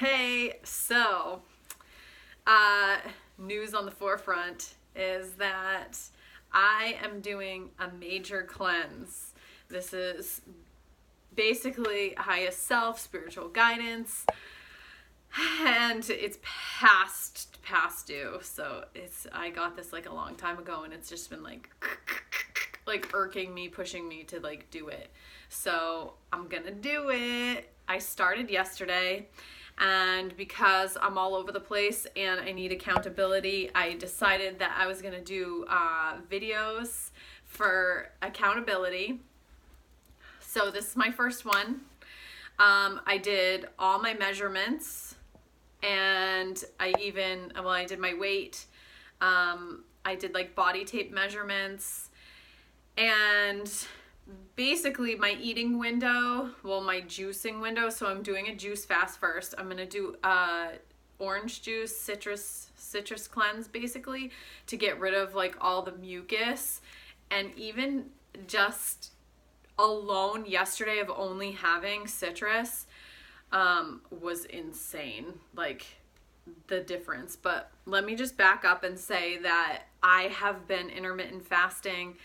Hey, news on the forefront is that I am doing a major cleanse. This is basically highest self, spiritual guidance, and it's past due. So I got this like a long time ago, and it's just been like irking me, pushing me to like do it. So I'm gonna do it. I started yesterday, and because I'm all over the place and I need accountability, I decided that I was gonna do videos for accountability. So this is my first one. I did all my measurements, and I did my weight. I did like body tape measurements, and basically my eating window, my juicing window. So I'm doing a juice fast first. I'm gonna do orange juice, citrus cleanse, basically to get rid of like all the mucus. And even just alone yesterday of only having citrus was insane, like the difference. But let me just back up and say that I have been intermittent fasting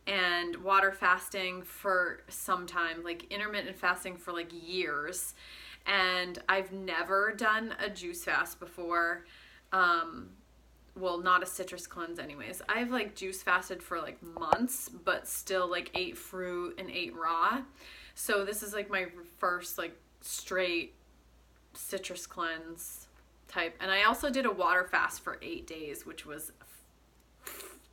and water fasting for some time, like intermittent fasting for like years, and I've never done a juice fast before. Not a citrus cleanse anyways. I've like juice fasted for like months, but still like ate fruit and ate raw. So this is like my first like straight citrus cleanse type. And I also did a water fast for 8 days, which was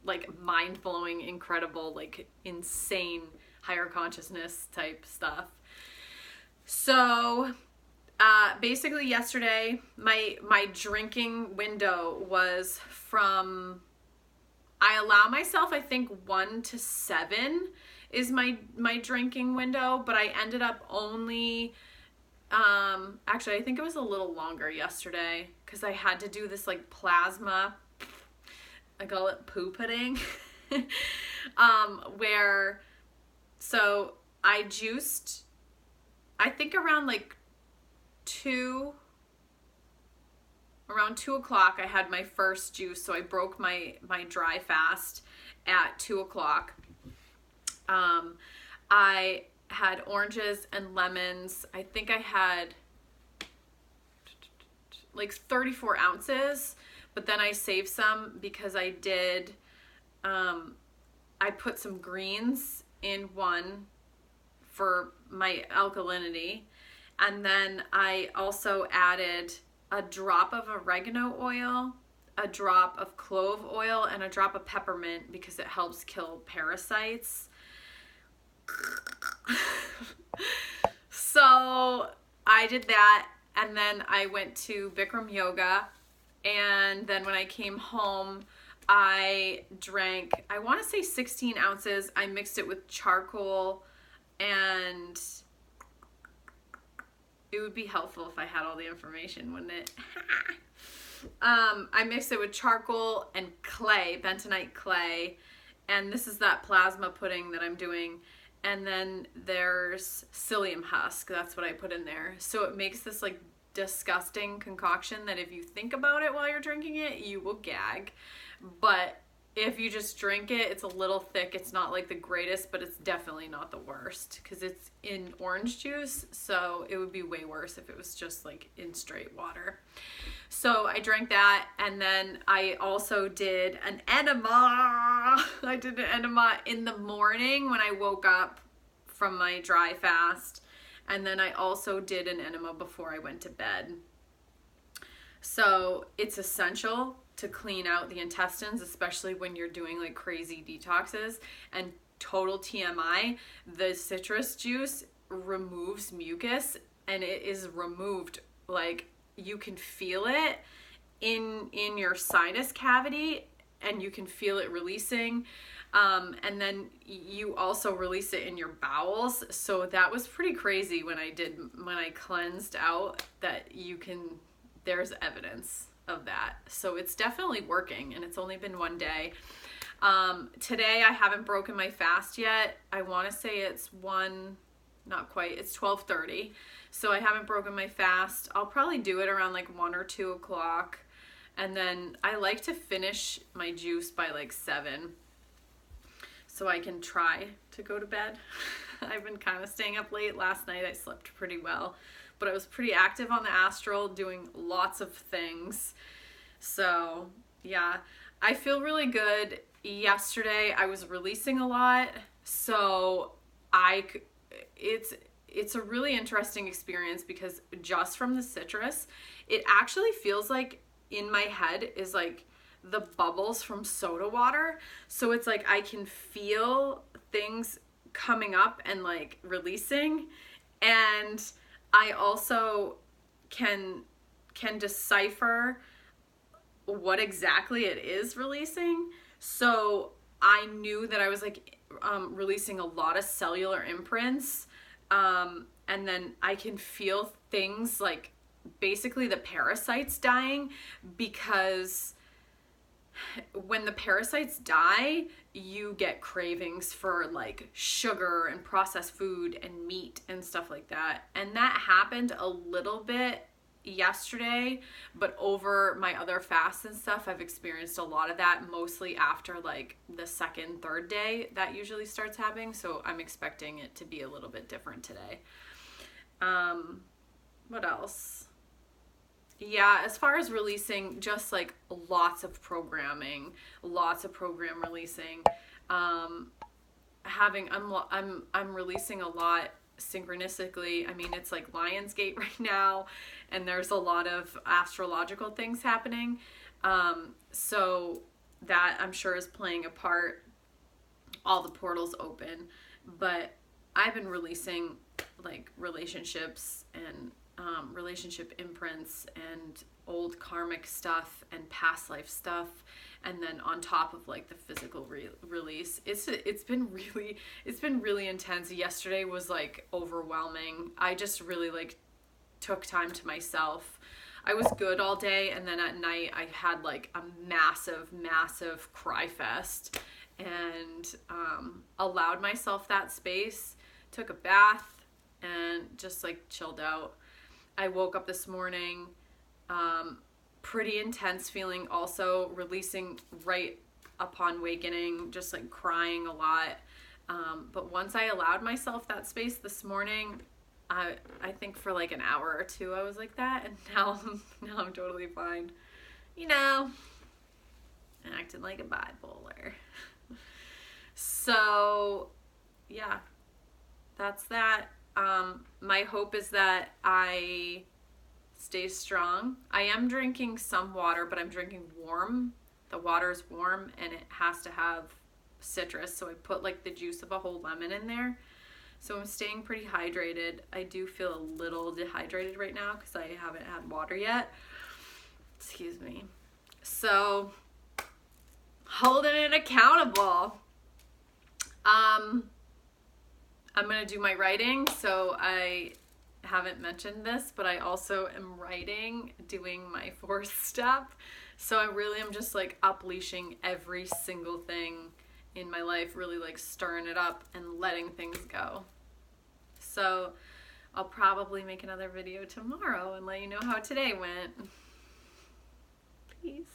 like mind-blowing, incredible, like insane higher consciousness type stuff. So basically yesterday my drinking window was from, I allow myself, I think 1 to 7 is my drinking window, but I ended up only actually I think it was a little longer yesterday because I had to do this like plasma, I call it poo pudding, so I juiced, I think around 2 o'clock I had my first juice. So I broke my dry fast at 2 o'clock. I had oranges and lemons. I think I had like 34 ounces, but then I saved some because I put some greens in one for my alkalinity. And then I also added a drop of oregano oil, a drop of clove oil, and a drop of peppermint because it helps kill parasites. So I did that, and then I went to Bikram yoga, and then when I came home I drank, I want to say 16 ounces. I mixed it with charcoal, and it would be helpful if I had all the information, wouldn't it? I mixed it with charcoal and clay, bentonite clay, and this is that plasma pudding that I'm doing. And then there's psyllium husk, that's what I put in there. So it makes this like disgusting concoction that if you think about it while you're drinking it, you will gag. But if you just drink it, it's a little thick. It's not like the greatest, but it's definitely not the worst because it's in orange juice. So it would be way worse if it was just like in straight water. So I drank that, and then I also did an enema. I did an enema in the morning when I woke up from my dry fast. And then I also did an enema before I went to bed. So it's essential to clean out the intestines, especially when you're doing like crazy detoxes. And total TMI, the citrus juice removes mucus, and it is removed, like you can feel it in your sinus cavity, and you can feel it releasing. And then you also release it in your bowels. So that was pretty crazy when I cleansed out, that there's evidence of that. So it's definitely working, and it's only been 1 day. Today I haven't broken my fast yet. I want to say it's 1 not quite. It's 12:30. So I haven't broken my fast. I'll probably do it around like 1 or 2 o'clock. And then I like to finish my juice by like 7 so I can try to go to bed. I've been kind of staying up late. Last night I slept pretty well, but I was pretty active on the astral doing lots of things. So yeah, I feel really good. Yesterday I was releasing a lot, so it's a really interesting experience because just from the citrus, it actually feels like in my head is like the bubbles from soda water. So it's like I can feel things coming up and like releasing, and I also can decipher what exactly it is releasing. So I knew that I was like releasing a lot of cellular imprints, and then I can feel things like basically the parasites dying, because when the parasites die, you get cravings for like sugar and processed food and meat and stuff like that. And that happened a little bit yesterday, but over my other fasts and stuff, I've experienced a lot of that, mostly after like the second, third day that usually starts happening. So I'm expecting it to be a little bit different today. What else? Yeah, as far as releasing, just like lots of program releasing. I'm releasing a lot synchronistically. I mean, it's like Lionsgate right now, and there's a lot of astrological things happening. So that I'm sure is playing a part. All the portals open, but I've been releasing like relationships and relationship imprints and old karmic stuff and past life stuff, and then on top of like the physical release, it's been really intense. Yesterday was like overwhelming. I just really like took time to myself. I was good all day, and then at night I had like a massive cry fest, and allowed myself that space, took a bath, and just like chilled out. I woke up this morning, pretty intense feeling, also releasing right upon wakening, just like crying a lot. But once I allowed myself that space this morning, I think for like an hour or two I was like that, and now I'm totally fine. You know, acting like a bipolar. So yeah, that's that. My hope is that I stay strong. I am drinking some water, but I'm drinking warm. The water is warm and it has to have citrus, so I put like the juice of a whole lemon in there. So I'm staying pretty hydrated. I do feel a little dehydrated right now because I haven't had water yet. Excuse me. So holding it accountable. I'm going to do my writing, so I haven't mentioned this, but I also am writing, doing my 4th step. So I really am just like unleashing every single thing in my life, really like stirring it up and letting things go. So I'll probably make another video tomorrow and let you know how today went. Peace.